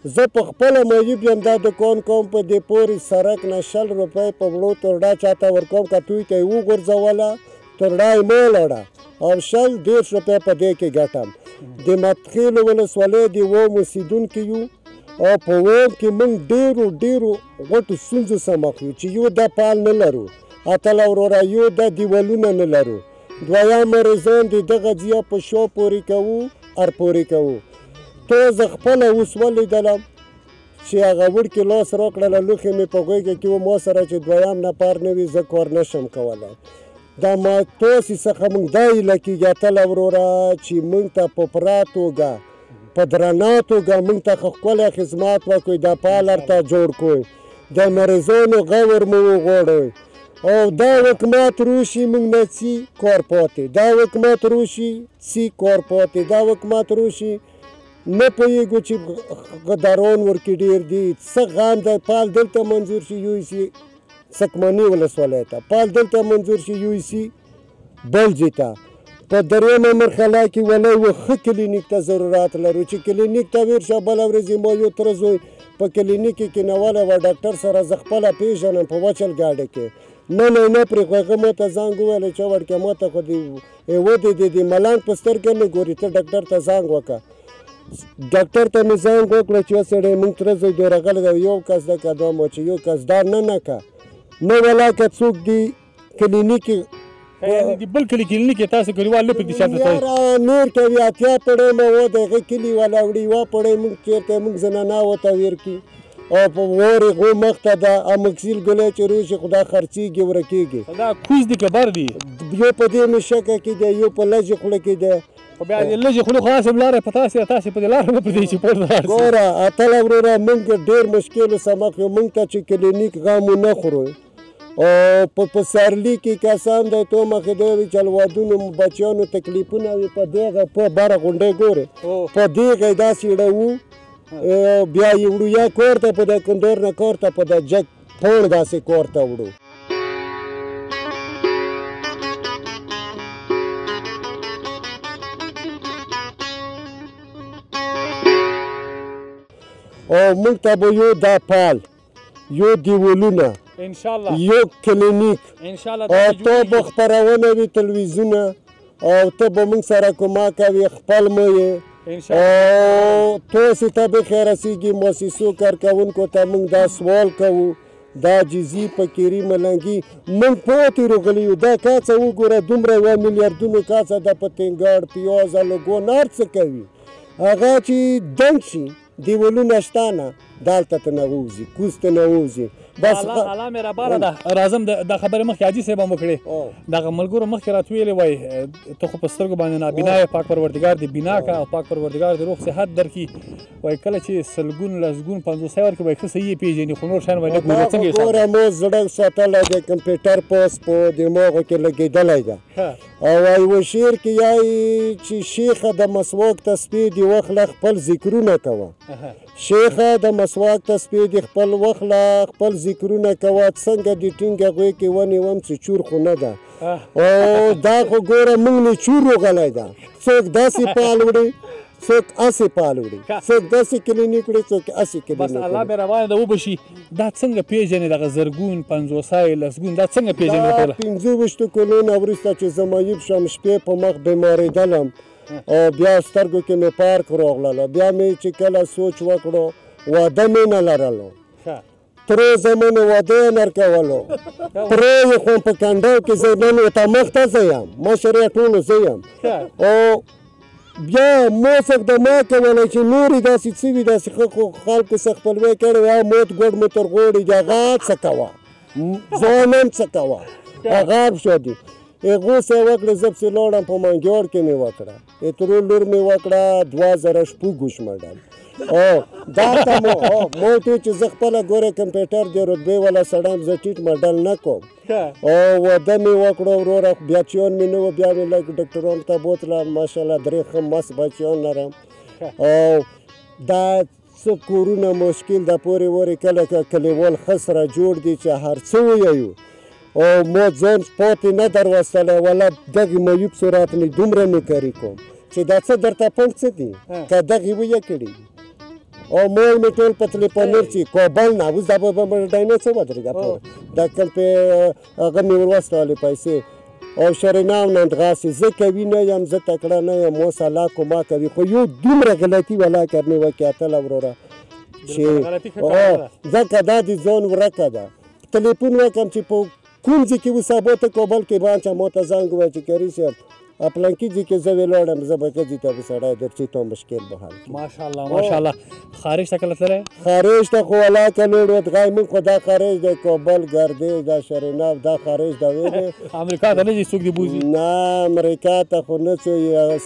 زه په خپله معیوب یم دا دکان کوم په دې پورې سرک نه 100 روپۍ په وړو ترډا چاته ورکوم که توی ته یې وغورځوله ترډا یې مه لړه او 100-150 روپۍ په دې کې ګټم د مدخیلو ولسوالۍ د اووم اوسېدونکي یو او په اووم کې موږ ډېرو غټو ستونزو سره مخ یو چې یو دا پال نه لرو اتله وروره یو دا دیوالونه نه لرو دویم مریضان د دغه ځای په شا پورې کوو پورې کوو تو زه خپله اوس ولیدلم چې هغه وړکي لاس راکړله لوښې مې په غوږه کې و ما سره چې دویم نفر نه وي زه کار نشم کولی دا ما تاسې څخه موږ دا هیله کېږي اتله وروره چې موږ ته په پوره توګه په درنه توګه موږ ته ښکلی خدمات وکړئ دا پال ورته جوړ کړئ د مریضانو غور مو وغواړئ او دا حکومت روشي موږ نه څي کار پاتې دا حکومت روشي څي کار پاتې دا حکومت روشي نه پوهېږو چې غداران ورکې ډېر دي څه غم دی پال دلته منظور شي یوسي سکمني ولسوالۍ ته پال دلته منظور شي یوسي بل ځای ته په درېیمه مرحله کې ولی و ښه کلینیک ته ضرورت لرو چې کلینیک ته ورشه بله ورځ ما یو تره زوی په کلینیک کې کېنولی وه ډاکټر سره زه خپله پېژنم په وچل ګاډۍ کې نه پرېښو هغه ما ته زنګ وویلی چې وړکیه ما ته خو ودې د ملنګ په سترګه نه ګوري ته ډاکټر ته زنګ وکړه ډاکټر ته مې زنګ وکړه چې سړی موږ تره زوی دی راغلی دی یو کس ده که دوه چې یو کس دا نه که نه ولا که څوک دی کلینیک د بل کلي کلینیک یې تاسو کلیوال نه پرېږدي چاته یاره نور کوي اتیا پړۍ مه و د هغه کلي والا وړي یوه پړۍ موږ چېرته موږ زناناو ته ویر کړي او په وورې غو مخته ده امکسیل ګلی چې روشي خو دا خرڅېږي ورکېږي دا کوز دي که بر دي یو په دې مې شکه کې دی یو په لږې خوله کې دی خو بیا د لږې خولې خو هسې لاره په تاسې په دې لاره نه پرېږدي چې پورته لاړ شي ګوره اتله وروره موږ ډېر مشکلو سره مخ یو موږ ته چې کلینیک غم ونه خورو او په پسرلي کې کسان دی تو مخې دی وي چې الوادونو بچیانو تکلیفونه وي په دغه په بره غونډۍ ګورې په دغه یې داسې اړوو بیا یې وړو یا کور ته په د کندور نه کور ته په د جګ پوڼ داسې کور ته وړو او موږ ته به یو دا پال یو دیوالونه یو کلینیک او ته به خپرونه وي تلویزیونه او ته به موږ سره کومک کوي خپل مو یې او تاسې ته بخیر رسېږي مؤسسو کارکوونکو ته موږ دا سوال کوو دا جزي فقیري ملنګي موږ پاتې راغلي یو دا کاڅه وګوره دومره 1 میلیاردونو کاڅه ده په تنګاړ پیاز لګون هر څه کوي هغه چې دنګ شي دیوالونه شته نه دلته ته نه ووځي کوز ته نه ووځي بس الله مهربانه ده راځم دا خبرې مخکې حاجي صاحب هم وکړې دغه ملګرو مخکې راته ویلې وایي ته خو په سترګو باندې نابینا یې پاک پروردګار دې بینا کړه او پاک پروردګار دې روغ صحت درکړي وایي کله چې سلګون لسګون 500 ورکړي وایي ښه صحیح یې پېژني خو نور شیان وایي نه ګوري څنګه حساب ګوره مو زړه ساتلی دی کمپیوټر پوس په دماغو کې لګېدلی ده او وایي و شعر کې یایي چې شیخه د مسواک تسبیح دې وخله خپل ذکرونه کوه شیخه د مسواک تسبیح دې خپل وخله خپل ذکرونه کوه څنګه دې ټینګه غوی کې ونیوم چې چور خو نه ده او دا خو ګوره موږ نه چور روغلی ده څوک داسې پال وړي څوک اسې پال وړي څوک داسې کلینیک وړي څوک اسې کلینیک بس الله مهربانه ده وبشي دا څنګه پیژنې دغه زرګون 500 لسګون دا څنګه پیژنې دا 15 کلونه وروسته چې زه معیوب شم شپې په مخ بیمارېدلم او بیا سترګو کې مې پارک راغلله بیا مې چې کله سوچ وکړو واده مې نه لرلو ترې زمونې واده یې نرکولو پرې یې خو په کنډو کې زه نن ورته مخ ته زه یم مشر یې ټولو زه یم او بیا مو څوک د ما کولی چې نورې داسې څه وي داسې ښه خلکو څه خپلوۍ کړی وي موت ګوډ مو تر غوړي دي هغه څه کوه ځوان هم څه کوه هغه شو دي هغو څه یې وکړې زه پسې لاړم په منګیوړ کې مې وکړه اترو لور مې وکړه 2000 مډل او دا ته مو ته چې زه خپله ګوره کمپیوټر د رتبې والا سړی یم زه ټیټ مډل نه کوم او واده مې وکړو وروره بچیان مې نه وو بیا مې لږ ډاکټرانو ته بوتلم ماشاءالله 3 ښه مست بچیان لرم او دا څه کورونه مشکل ده پورې ورې کله کلیوال ښه سره جوړ دي چې هر څه ویایو او ما ځان پاتې نه دروستلی ولا دغې معیوب صورت مې دومره نوکري کوم چې دا څه درته پنډ څه دي که دغې ویې کړي او مول مې ټول په تلیفونر چې کابل نه اوس دا به ډاینه څه ودرېږه پوره دا کوم پې هغه مې ور واستولې پیسې او شرینام نه دغسې زه کوي نه یم زه تکړه نه یم اوس الله کوما کوي خو یو دومره غلطي ولا کرنې وکیاتله وروره چې ځکه دا د ځان ورکه ده تلیفون وکړم چې په کوم ځای کې اوس سبا ته کابل کې بانچه ما ته زنګ ووایه چې کري صاحب پلانکي ځای کې زه ولاړم زه به ښځې ته به سړی در چې تا مشکل به حل کړي ماشاءالله ماشاءالله خارج ته کله تللی خارج ته خو ولاکه لوړ ودغی موږ خو دا خارج دی کابل ګردیز دا شریناف دا خارج دا ویلې امریکا ته نه ځي څوک دې بوځي نه امریکا ته خو نه څه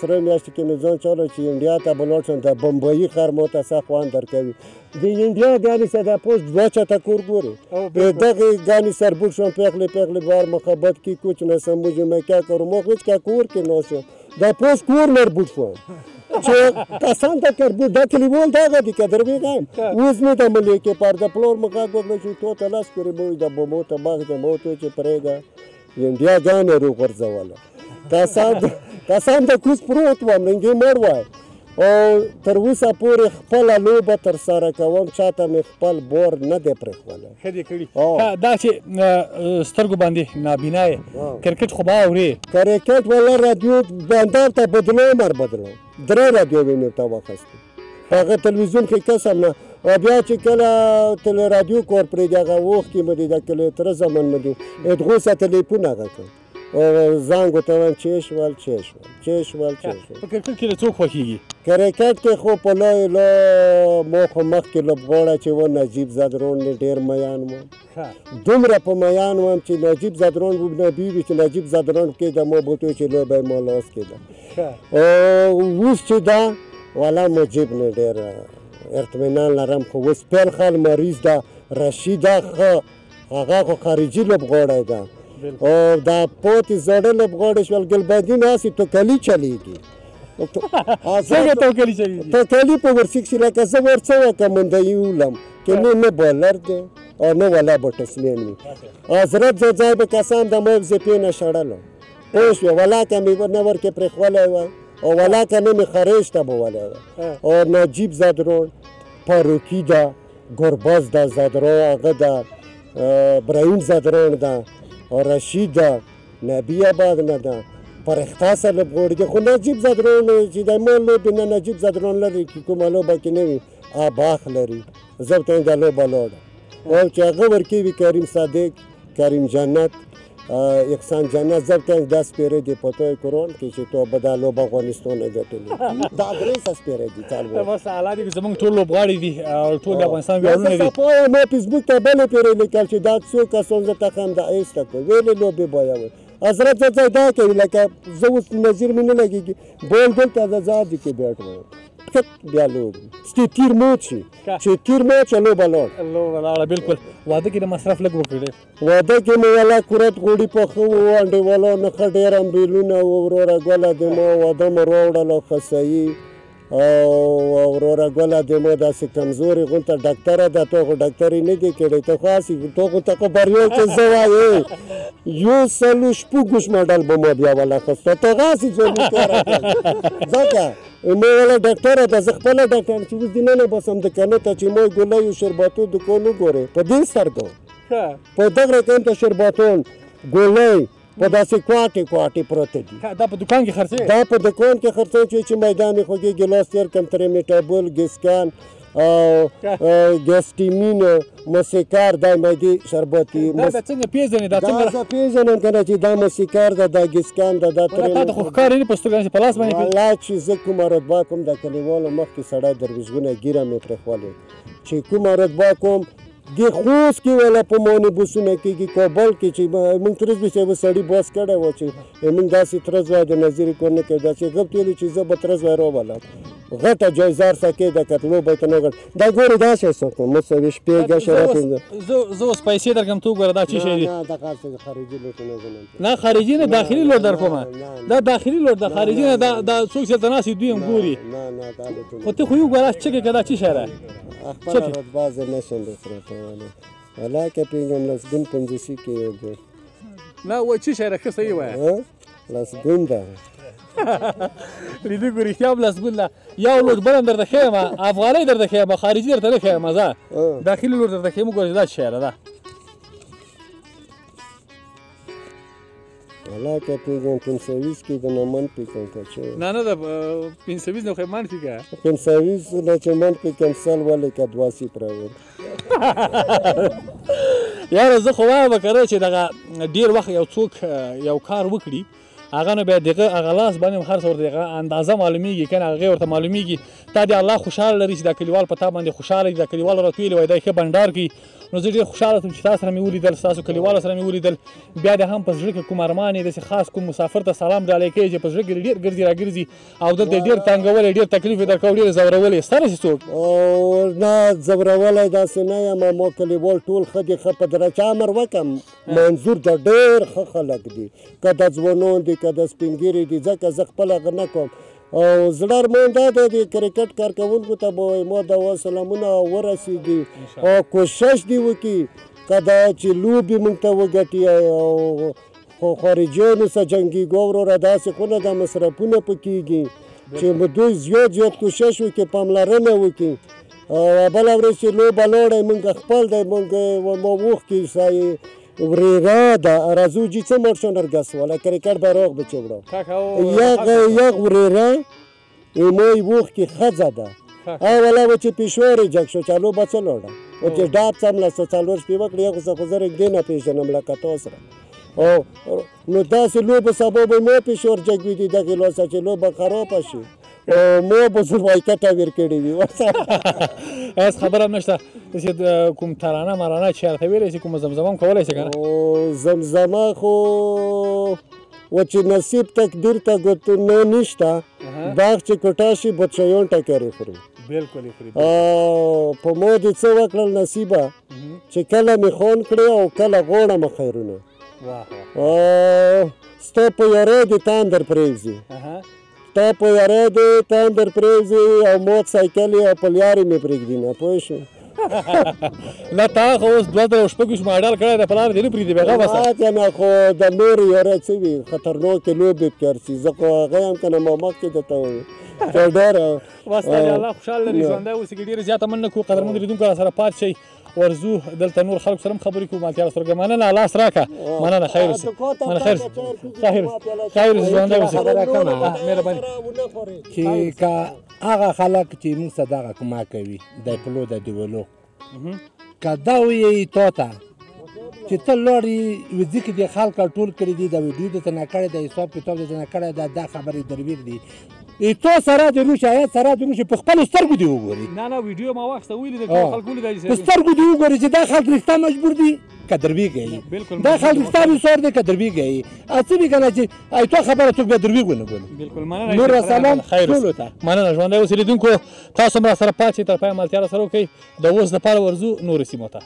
سره میاشتې کې مې ځان چلو چې انډیا ته به لاړ شم د بمبایي خر مو ته څه خوند درکوي د انډیا ګانې سه دا پوسټ دوه چته کور ګوري دغې ګانې سربوټ شم پغلې پغلې بار محبت کی کچھ نہ سمجھو میں کیا کروں ما هیڅ کا کور کې نه شم دا پوسټ کور مربوط شوم چې کسان ته کربوټ دا کلیوال دغه دي که در بېګم اوس مې ته ملیکې پر د پلور مو غږ وکړه چې تو ته لاس پورې به وي د بمو ته باغ د مو ته چې پرېږده انډیا ګانې روغورځوله کسان د کوز پروت وم ننګې مړ وای او تر اوسه پورې خپله لوبه ترسره کوم چاته مې خپل بور نه دی پرېښولی ښه دې کړي دا چې سترګو باندې نابینا یې کرکټ خو به اورې کرکټ والا رادیو بندر ته بدلوم هر بدلوم 3 رادیو مې ورته واخیستې په هغه تلویزیون کې قسم نه او بیا چې کله تل رادیو کور پرېږدي هغه وخت کې مې د کله تره زمن مې دي ادغو سه تلیفون هغه کړ زنګ ورته وایم چې شول په کرکټ کې له څوک خوښېږي کرکټ کې خو په لوی لو مو خو مخکې لوبغاړی چې و نجیب زدرون مې ډېر میان وم دومره په میان وم چې نجیب زدرون نبي وي چې نجیب زدرون کېده مو به ورته وایي چې لوبه یې ما لاس کېده اوس چې دا والا مجیب نه ډېر اطمینان لرم خو اوس پیل خال مریض ده رشیده ښه هغه خو خارجي لوبغاړی ده او دا پوتې زړه لوبغاړي شول ګلبدین هسې توکلي چلیږي څنګه توکلي چلیږي توکلي په ورسکسي لکه زه ورڅه وکړم مندهي ولم که نه بالر دی او نه ولا بټسمین وي حضرت ځای به کسان د مغزې پې نه شړلو پوه شوې ولاکه مې نه ورکې پرېښولی وای او ولاکه نه مې خارج ته بولی وای او نجیب زدرون پاروکي ده ګربز ده زدرو هغه ده ابراهیم زدرون ده او رشید ده نبی آباد نه ده پرښتا سره لوبغاړي دي خو نجیب زدرون چې د ما لوبې نه نجیب زدرون لري چې کومه لوبه کې نه وي باغ لري زه ورته وایم دا لوبه لاړه او چې هغه ورکوي کریم صادق کریم جنت احسان جنت زه ورته وایم دا سپېرې دي په توی قرآن کې چې تو به دا لوبه افغانستان نه ګټلې دا 300 سپېرې دي ماشاءالله دي زموږ ټول لوبغاړي دي او ټول د افغانستان ویاړونه دي زه ما فیسبوک ته بلې پېرې لیکل چې دا څو کسان زه ته ښیم دا ایسته کړ ویلې لوبې بایوي حضرت ځای دا کوي لکه زه اوس نظیر مې نه لګېږي بول دلته د زادي کې بیټ وایم ټک بیا لوبې چې تیر موت شي چې تیر موت شي لوبه لاړه بالکل واده کې د مصرف لږ وکړې واده کې مې والا کورت غوړي پخه وو انډیوالو نښه ډېر امبیلونه وو وروره ګله د مو واده مو راوړله خسایي او وروره ګله د مو داسې کمزورې غونته ډاکټره ده تو خو ډاکټري نه دي کړې ته خو هسې تو خو ته خبریو چې زه وایې 100 ماډل به مو بیا والاخیسته ته هسې ځوانیکاره ځکه مې والا ډاکټره ده زه خپله ډاکټر چې اوس دننه بسم د کنه ته چې مو ګلۍ او شرباتو دکان وګورې په دې سترګو په دغه رقم ته شرباتون ګلۍ په داسې کوټې پروته دي دا په دکان کې خرڅې دا په دکان کې خرڅې چې میدان خوږې ګلاس تیر کم ترې میټابول ګسکان او ګسټیمین موسیقار دا مېدی شربتي دا څنګه پیژنې دا څنګه دا پیژنم کنه چې دا موسیقار دا ګسکان دا ترې دا خو ښکار نه پستګان په لاس باندې الله چې زه کوم رتبه کوم د کلیوالو مخ کې سړی درویزونه ګیره مې پرېښولې چې کوم رتبه کوم د خوست کې ولا په مونې بوسونه کېږي کابل کې چې موږ ترز به سړي باس کړی و چې موږ داسې ترز وای د نظیر کور نه کوي داسې غوښت ویلي چې زه به ترز وای راولم غټه جایزار سکه د کتلو به ته نه غټ دا ګورې داسې سکه مو څه شپې ګشه زه اوس پیسې درکم تو ګوره دا چی شي دي نه دا کار څه خارجي لوټ نه خارجي نه داخلي لوټ در کومه دا داخلي لوټ د خارجي نه دا څوک چې تناسي دوی هم ګوري نه دا لوټ او ته خو یو ګوره چې کدا چی شره خپل باز نه شم درته ولا کې پیغام لاس ګون پنځسي کې یو نه و چی شره که صحیح وای لاس ګون ده لیدونکو رښتیا هم لسګون ده یو لوټ بل هم درته ښیم افغانۍ درته ښیم خارجي درته نه ښیم زه داخلي لوټ درته ښیم وګورې دا څه شی ده حالا که پیږم 520 کې د نه منفي کوم که څه نه نه د 520 نه خو منفي که 520 نه چې منفي کوم سل ولې که 2 راوړ یاره زه خو وایم که نه چې دغه ډېر وخت یو څوک یو کار وکړي هغه نه بیا دغه هغه لاس باندې هم هر څه ورته هغه اندازه معلومیږي که نه هغې ورته معلومیږي تا دې الله خوشحاله لري چې دا کلیوال په تا باندې خوشحاله دي دا کلیوال راته ویلي وای دا ښه بنډار کوي نو زه ډېر خوشحاله شوم چې تا سره مې ولیدل ستاسو کلیوالو سره مې ولیدل بیا دې هم په زړه کې کوم ارمان یې داسې خاص کوم مسافر ته سلام ډالۍ کوي چې په زړه کې ډېر ګرځي راګرځي او دلته ډېر تنګولی ډېر تکلیف یې درکوي ډېر ځورولی سته داسې څوک نه ځورولی داسې نه یم ما کلیوال ټول ښه دي ښه په درجه امر وکړم منظور د ډېر ښه خلک دي که د ځوانان دي که د سپین ږیري دي ځکه زه خپله هغه نه کوم او زړه ارمان دا دی د کرکټ کارکوونکو ته به وایي ما دا سلامونه ورسېږي او کوشش دې وکړي که دا چې لوبې موږ ته وګټي او خارجیانو سره جنګېږو وروره داسې خو نه ده مصرفونه پکېږي چې دوی زیات کوشش وکړي پاملرنه وکړي او بله ورځ چې لوبه لاړی موږ خپل دی موږ ما وښکي سایې ورېره ده راځو جي څه مرشان ارگسواله کرکټ براغ بچوړه یغ ورېره ایمای وښکي ښځه ده اوله و چې پیشوارې جګ شو چې لوبه څه لاړه او چې ډاب څمله څلور شپې وکړې یو خو زه رږدې نه پېژنم لکه تا سره نو داسې لوبو سبا به ما پیشور جګ وي دي دغې لاسه چې لوبه خرابه شي ما به زه وایکټه ویر کړې وي هېڅ خبره هم نشته داسې کوم ترانه مرانه چېرته ویلی شي کومه زمزمه هم کولی شي که نه زمزمه خو و چې نصیب تقدیر ته ګوتونه نشته باغ چې کوټه شي بادشاهیان ټکرې خوري بلکل یې خوري په ما دې څه وکړل نصیبه چې کله مې خون کړې او کله غواړم خیرونه ستا په یارۍ دې تاندر پرېږدي تا په یارۍ دې تاندر پرېږدي او موت سایکل یې او په لیارې مې پرېږدي نه پوه شو نه تا خو اوس 2016 ماډل کړی دی په لاره دې نه پرېږدي بیا غوسه که نه خو د نورو یارۍ څه وي خطرناکې لوبې پکار شي زه خو هغه یم که نه ما مخکې درته وویل چې ډېره بس الله خوشحاله لري ژوندی اوسې که ډېره زیاته مننه کوو قدرمن لیدونکو راسره پاتې شئ ورځو دلته نور خلکو سره هم خبرې کوو مالتیا راسره مننه لاس راکړه مننه خیر اوسې خیر ژوندی اوسې مهرباني چې که هغه خلک چې موږ څه دغه کومه کوي د پلو د دیولو که دا وایي تا ته چې ته لاړې وځي کې دې خلک ټول کړي دي د ویډیو درته نه کړی د حساب کتاب درته نه کړی دا خبرې درویر دي تو سره د روش آیات سره د روش په خپل سترګو دی وګوري نه ویډیو ما واخیسته ویلي د خلکو ولیدل په سترګو دی وګوري چې دا خلک رښتا مجبور دي که درویږي دا خلک رښتا بېسوار دی که درویږي څه وي که نه چې تو خبره څوک بیا درویږ ونه بولي بلکل مننه نور سلام ټولو ته مننه ژوندی اوسې لیدونکو تاسو هم راسره پاتې تر پایه ملتیا راسره وکړئ د اوس دپاره ورځو نورو سیمو ته